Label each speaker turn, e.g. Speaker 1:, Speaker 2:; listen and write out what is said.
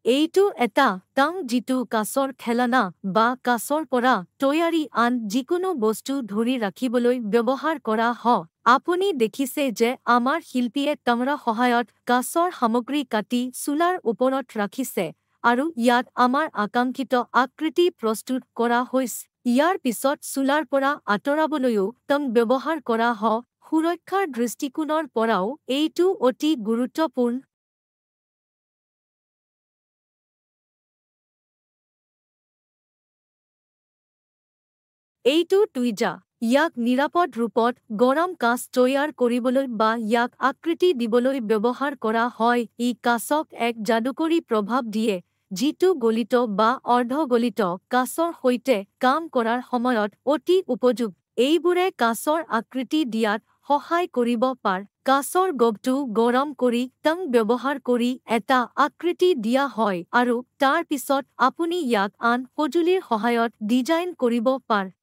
Speaker 1: এইটো এটা টাং যিটো কাঁচৰ খেলনা বা কাঁচৰ পৰা তৈয়াৰী আন যিকোনো বস্তু ধৰি ৰাখিবলৈ ব্যৱহাৰ কৰা হয়। আপুনি দেখিছে যে আমাৰ শিল্পীয়ে টাংৰ সহায়ত কাঁচৰ সামগ্ৰী কাটি চুলাৰ ওপৰত ৰাখিছে আৰু ইয়াত আমাৰ আকাংক্ষিত আকৃতি প্ৰস্তুত কৰা হৈছে। ইয়াৰ পিছত চুলাৰ পৰা আঁতৰাবলৈও টাং ব্যৱহাৰ কৰা হয়। সুৰক্ষাৰ দৃষ্টিকোণৰ পৰাও এইটো অতি গুৰুত্বপূৰ্ণ। এইটো টুইজা। ইয়াক নিৰাপদ ৰূপত গৰম কাঁচ তৈয়াৰ কৰিবলৈ বা ইয়াক আকৃতি দিবলৈ ব্যৱহাৰ কৰা হয়। ই কাঁচক এক যাদুকৰী প্ৰভাৱ দিয়ে, যিটো গলিত বা অৰ্ধগলিত কাঁচৰ সৈতে কাম কৰাৰ সময়ত অতি উপযোগী। এইবোৰে কাঁচৰ আকৃতি দিয়াত সহায় কৰিব পাৰে। কাঁচৰ গহ্বৰটো গৰম কৰি টাং ব্যৱহাৰ কৰি এটা আকৃতি দিয়া হয় আৰু তাৰ পিছত আপুনি ইয়াক আন সঁজুলিৰ সহায়ত ডিজাইন কৰিব পাৰে।